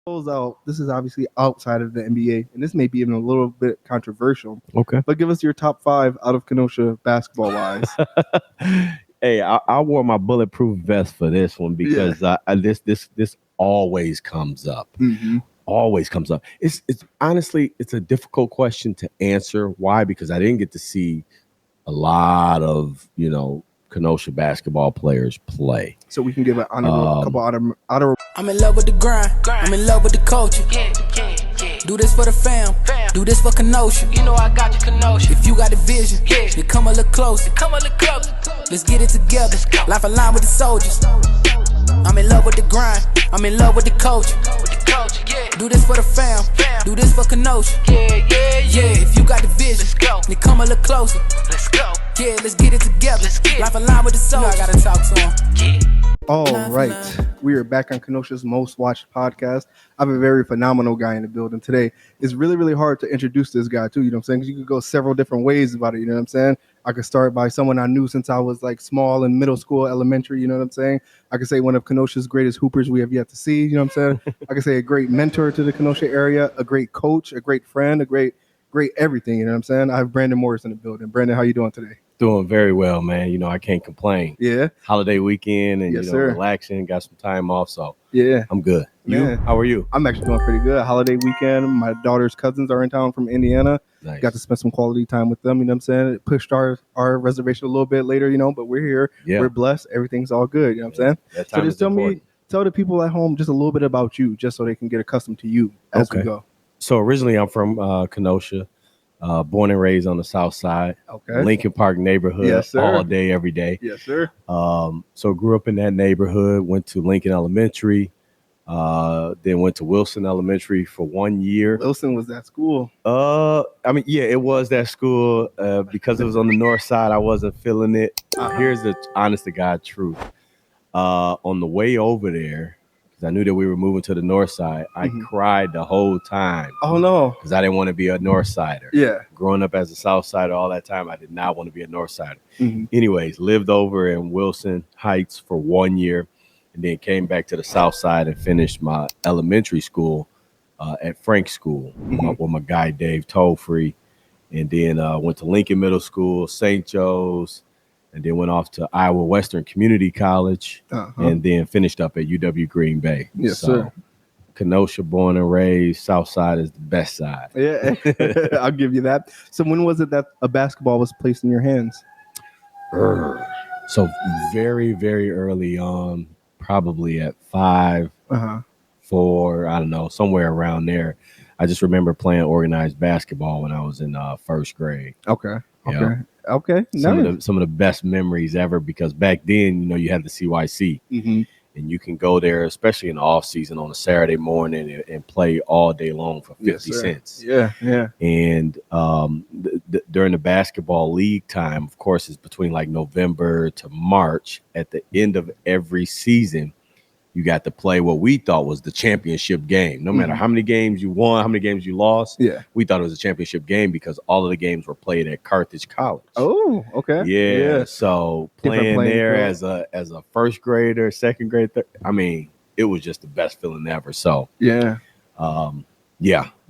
close out, this is obviously outside of the NBA, and this may be even a little bit controversial. Okay. But give us your top 5 out of Kenosha basketball wise. Hey, I wore my bulletproof vest for this one Yeah. because this always comes up. Mm-hmm. Always comes up. It's honestly it's a difficult question to answer. Why? Because I didn't get to see a lot of Kenosha basketball players play. So we can give an couple honor. I'm in love with the grind. I'm in love with the culture. Do this for the fam. Do this for Kenosha. You know I got you, Kenosha. If you got the vision, then come a little closer. Let's get it together. Life aligned with the soldiers. I'm in love with the grind. I'm in love with the culture. Do this for the fam. Do this for Kenosha. Yeah. If you got the vision, then come a little closer. Yeah, let's get it together. Life aligned with the soldiers. I gotta talk to him. All right. We are back on Kenosha's most watched podcast. I have a very phenomenal guy in the building today. It's really, really hard to introduce this guy too, you know what I'm saying? 'Cause you could go several different ways about it, you know what I'm saying? I could start by someone I knew since I was like small in middle school, elementary, you know what I'm saying? I could say one of Kenosha's greatest hoopers we have yet to see, you know what I'm saying? I could say a great mentor to the Kenosha area, a great coach, a great friend, a great everything, you know what I'm saying? I have Brandon Morris in the building. Brandon, how you doing today? Doing very well, man. I can't complain. Yeah. Holiday weekend and Yes, sir. relaxing, got some time off, so yeah, I'm good. You? Man. How are you? I'm actually doing pretty good. Holiday weekend. My daughter's cousins are in town from Indiana. Nice. Got to spend some quality time with them. You know what I'm saying? It pushed our reservation a little bit later, but we're here. Yeah. We're blessed. Everything's all good. You know what I'm saying? That So time just is tell the people at home just a little bit about you, just so they can get accustomed to you as we go. So originally I'm from Kenosha, born and raised on the south side. Okay. Lincoln Park neighborhood. Yes, sir. All day, every day. Yes, sir. So grew up in that neighborhood, went to Lincoln Elementary, then went to Wilson Elementary for 1 year. Wilson was that school. It was that school. Because it was on the north side, I wasn't feeling it. Here's the honest to God truth. On the way over there, because I knew that we were moving to the north side, I cried the whole time. Oh, no. Because I didn't want to be a north sider. Yeah. Growing up as a south sider all that time, I did not want to be a north sider. Mm-hmm. Anyways, lived over in Wilson Heights for 1 year, and then came back to the south side and finished my elementary school at Frank School with my guy Dave Tollfree, and then went to Lincoln Middle School, St. Joe's, and then went off to Iowa Western Community College, and then finished up at UW Green Bay. Yes, sir. Kenosha, born and raised. South side is the best side. Yeah, I'll give you that. So when was it that a basketball was placed in your hands? So very, very early on, probably at 5, 4, I don't know, somewhere around there. I just remember playing organized basketball when I was in first grade. Okay. Yeah. Okay. Some of the best memories ever, because back then, you had the CYC, and you can go there, especially in the off season on a Saturday morning, and play all day long for 50 cents. Yeah. And during the basketball league time, of course, it's between like November to March. At the end of every season, you got to play what we thought was the championship game. No matter how many games you won, how many games you lost, we thought it was a championship game because all of the games were played at Carthage College. Oh, okay. Yeah. So playing there as a first grader, second grade, it was just the best feeling ever. So that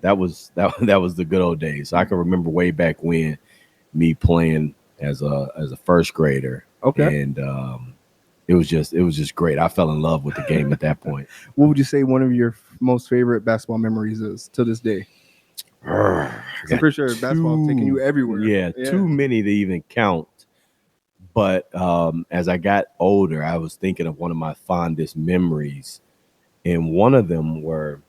was the good old days. So I can remember way back when me playing as a first grader. Okay. And it was just great. I fell in love with the game at that point. What would you say one of your most favorite basketball memories is to this day? I'm pretty sure basketball is taking you everywhere. Yeah, too many to even count. But as I got older, I was thinking of one of my fondest memories. And one of them were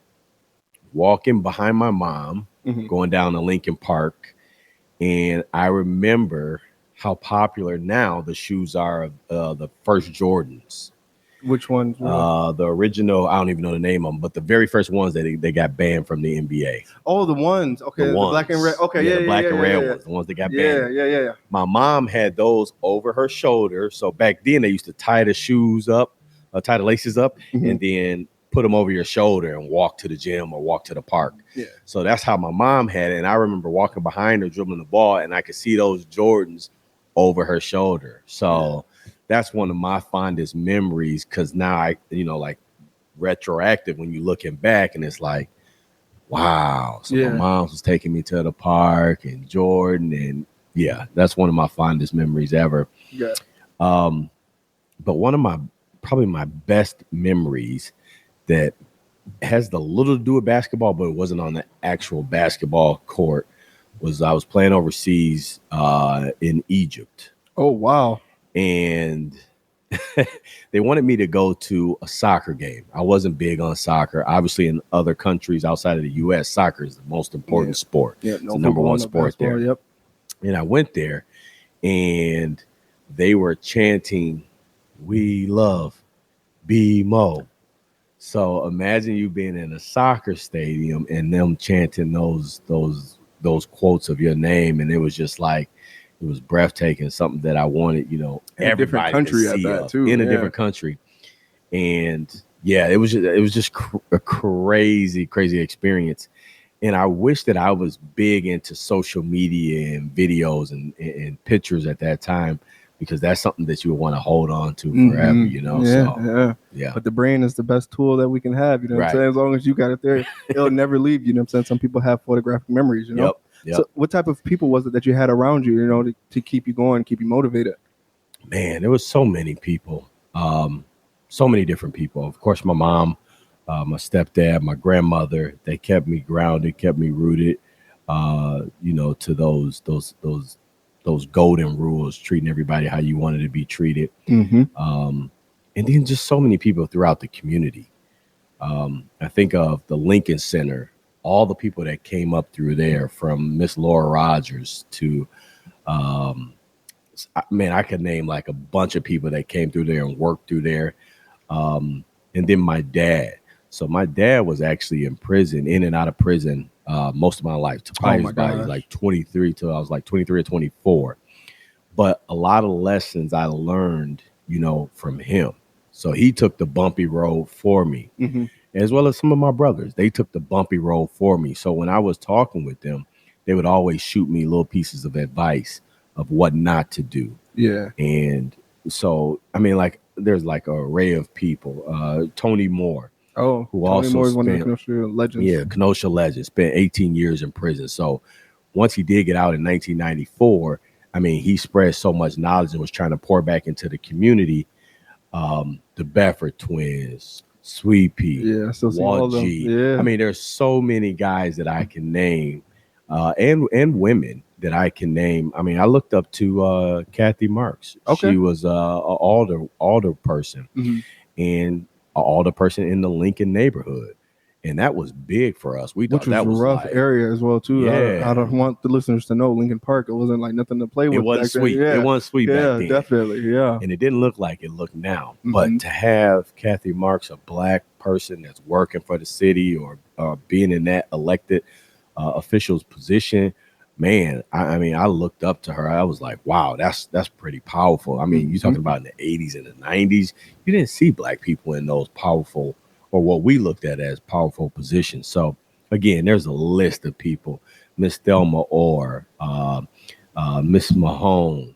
walking behind my mom, going down to Lincoln Park. And I remember how popular now the shoes are of the first Jordans. Which ones? The original, I don't even know the name of them, but the very first ones that they got banned from the NBA. Oh, the ones. Okay, the black and red. Okay, the black and red ones, the ones that got banned. Yeah. My mom had those over her shoulder. So back then they used to tie the shoes up, tie the laces up, and then put them over your shoulder and walk to the gym or walk to the park. Yeah. So that's how my mom had it. And I remember walking behind her, dribbling the ball, and I could see those Jordans over her shoulder. So that's one of my fondest memories, because now I, retroactive when you're looking back, and it's like, wow. So Yeah. my mom was taking me to the park and Jordan, and yeah, that's one of my fondest memories ever. Yeah. But one of my probably my best memories that has the little to do with basketball, but it wasn't on the actual basketball court, was I was playing overseas in Egypt. Oh, wow. And they wanted me to go to a soccer game. I wasn't big on soccer. Obviously, in other countries outside of the U.S., soccer is the most important sport. Yeah, it's the number one sport there. Yep. And I went there, and they were chanting, "We love BMO." So imagine you being in a soccer stadium and them chanting those quotes of your name, and it was just like, it was breathtaking. Something that I wanted, in a everybody different country to at see that too. in a different country. And yeah, it was just a crazy experience. And I wish that I was big into social media and videos and pictures at that time, because that's something that you would want to hold on to forever, Yeah. But the brain is the best tool that we can have, you know what I'm saying? As long as you got it there, it'll never leave, you know what I'm saying? Some people have photographic memories, you know? Yep. So what type of people was it that you had around you, to keep you going, keep you motivated? Man, there was so many people, so many different people. Of course, my mom, my stepdad, my grandmother, they kept me grounded, kept me rooted, to those golden rules, treating everybody how you wanted to be treated. Mm-hmm. And then just so many people throughout the community. I think of the Lincoln Center, all the people that came up through there, from Miss Laura Rogers to, I could name like a bunch of people that came through there and worked through there. And then my dad. So my dad was actually in and out of prison most of my life. Like 23 till I was like 23 or 24. But a lot of lessons I learned, from him. So he took the bumpy road for me, as well as some of my brothers. They took the bumpy road for me. So when I was talking with them, they would always shoot me little pieces of advice of what not to do. Yeah. And so, there's like an array of people. Tony Moore. Oh, who Tony also Moore is one of the spent, Kenosha legends. Yeah, Kenosha legend. Spent 18 years in prison. So once he did get out in 1994, he spread so much knowledge and was trying to pour back into the community. The Bedford twins, Sweet Pea, Walt G. Yeah. There's so many guys that I can name, and women that I can name. I looked up to Kathy Marks. Okay. She was an alder person, and an alder person in the Lincoln neighborhood. And that was big for us. We thought Which was that was a rough area as well, too. Yeah. I don't want the listeners to know Lincoln Park. It wasn't like nothing to play with. It wasn't sweet. Yeah. It wasn't sweet back then. Yeah, definitely. Yeah. And it didn't look like it looked now. But to have Kathy Marks, a black person that's working for the city or being in that elected official's position, man, I looked up to her. I was like, wow, that's pretty powerful. You're talking about in the 80s and the 90s, you didn't see black people in those powerful, or what we looked at as powerful positions. So again, there's a list of people: Miss Thelma Orr, Miss Mahone.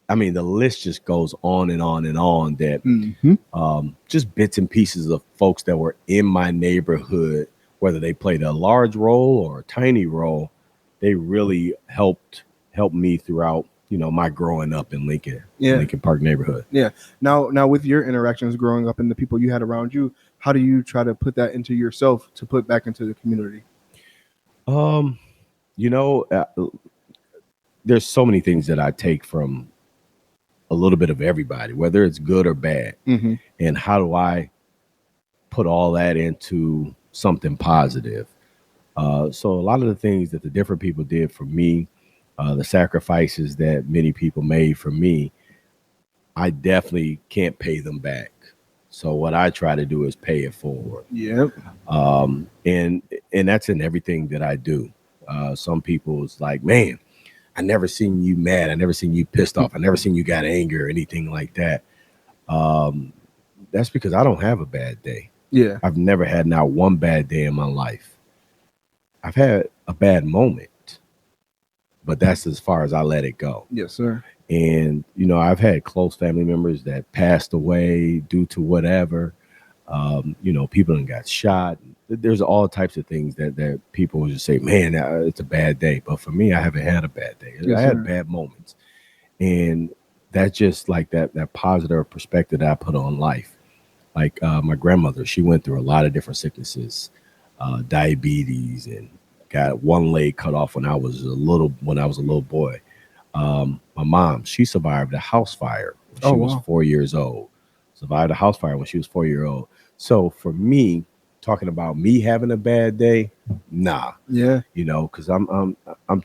The list just goes on and on and on. That just bits and pieces of folks that were in my neighborhood, whether they played a large role or a tiny role, they really helped me throughout, my growing up in Lincoln Park neighborhood. Yeah. Now with your interactions growing up and the people you had around you, how do you try to put that into yourself to put back into the community? There's so many things that I take from a little bit of everybody, whether it's good or bad. And how do I put all that into something positive? So a lot of the things that the different people did for me, the sacrifices that many people made for me, I definitely can't pay them back. So what I try to do is pay it forward. Yep. And that's in everything that I do. Some people is like, man, I never seen you mad. I never seen you pissed off. I never seen you got anger or anything like that. That's because I don't have a bad day. Yeah. I've never had not one bad day in my life. I've had a bad moment, but that's as far as I let it go. Yes, sir. And, I've had close family members that passed away due to whatever. People done got shot. There's all types of things that people just say, man, it's a bad day. But for me, I haven't had a bad day. Yes, I had sir. bad moments. And that's just like that positive perspective that I put on life. Like my grandmother, she went through a lot of different sicknesses, diabetes, and got one leg cut off when I was a little boy. My mom, she survived a house fire when she was Wow. 4 years old. Survived a house fire when she was 4 years old. So for me, talking about me having a bad day, nah, Yeah. because I'm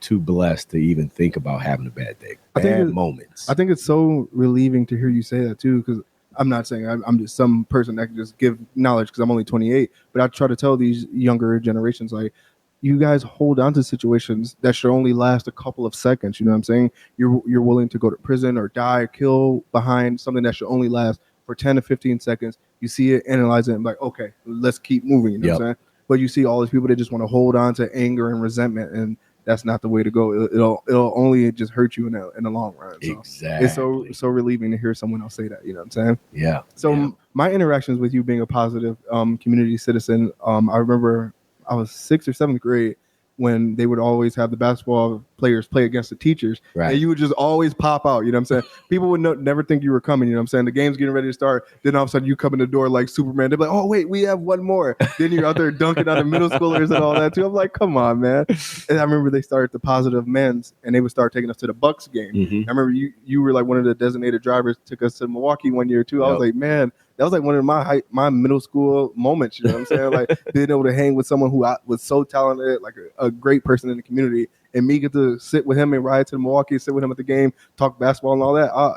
too blessed to even think about having a bad day. I think Bad it- moments. I think it's so relieving to hear you say that too, because I'm not saying I'm just some person that can just give knowledge because I'm only 28, but I try to tell these younger generations, like, you guys hold on to situations that should only last a couple of seconds. You know what I'm saying? You're willing to go to prison or die, kill behind something that should only last for 10 to 15 seconds. You see it, analyze it, and like, okay, let's keep moving. You know what I'm saying? But you see all these people that just want to hold on to anger and resentment, and that's not the way to go. It'll only just hurt you in the long run. So Exactly. it's so relieving to hear someone else say that. You know what I'm saying? Yeah. So yeah. my interactions with you being a positive community citizen, I remember I was 6th or 7th grade when they would always have the basketball players play against the teachers. Right. And you would just always pop out. You know what I'm saying? People would never think you were coming. You know what I'm saying? The game's getting ready to start. Then all of a sudden you come in the door like Superman. They're like, oh, wait, we have one more. Then you're out there dunking on the middle schoolers and all that too. I'm like, come on, man. And I remember they started the positive men's and they would start taking us to the Bucks game. Mhm. I remember you were like one of the designated drivers, took us to Milwaukee one year too. I was like, man, that was like one of my middle school moments. You know what I'm saying? Like being able to hang with someone who was so talented, like a great person in the community, and me get to sit with him and ride to Milwaukee, sit with him at the game, talk basketball and all that. I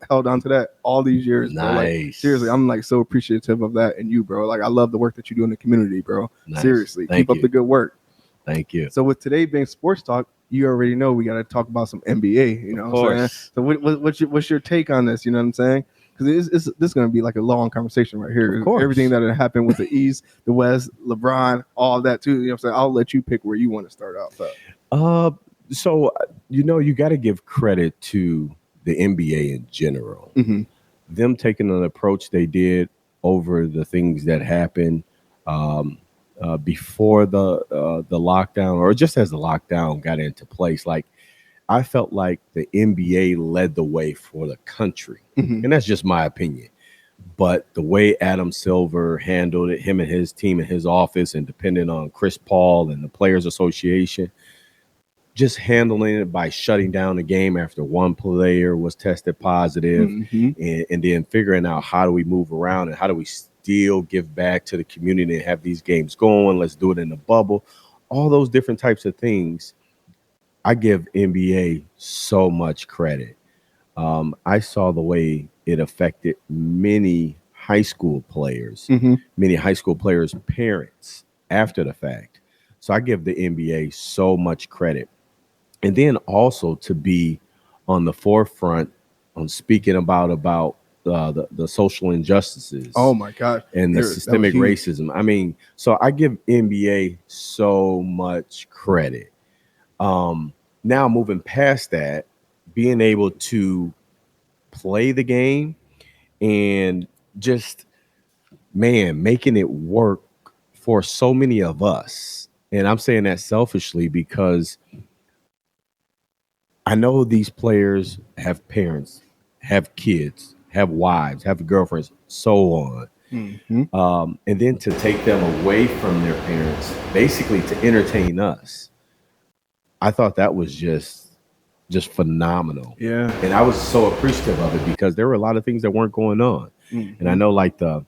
held on to that all these years, bro. Like, Nice. seriously, I'm like so appreciative of that and you, bro. Like I love the work that you do in the community, bro. Nice. Seriously, Thank keep up you. the good work. Thank you. So with today being sports talk, you already know we got to talk about some NBA. You know what I'm saying? So what's your take on this? You know what I'm saying? Because this is going to be like a long conversation right here. Of course. Everything that had happened with the East, the West, LeBron, all that too. You know what I'm saying? I'll let you pick where you want to start out. So you got to give credit to the NBA in general. Mm-hmm. Them taking an approach they did over the things that happened before the lockdown, or just as the lockdown got into place. Like I felt like the NBA led the way for the country, and that's just my opinion. But the way Adam Silver handled it, him and his team and his office, and depending on Chris Paul and the Players Association, just handling it by shutting down the game after one player was tested positive, and then figuring out how do we move around and how do we still give back to the community and have these games going. Let's do it in the bubble. All those different types of things. I give NBA so much credit. I saw the way it affected many high school players, many high school players' parents after the fact. So I give the NBA so much credit. And then also to be on the forefront on speaking about the social injustices. Oh my God. And the systemic racism. I mean, so I give NBA so much credit. Now moving past that, being able to play the game and just, man, making it work for so many of us. And I'm saying that selfishly because I know these players have parents, have kids, have wives, have girlfriends, so on. And then to take them away from their parents, basically to entertain us. I thought that was just phenomenal. Yeah. And I was so appreciative of it because there were a lot of things that weren't going on. And I know like the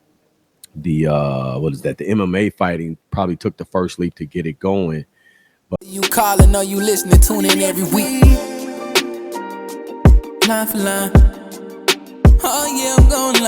MMA fighting probably took the first leap to get it going. But you calling or you listening, tune in every week. Line for line. Oh yeah, I'm going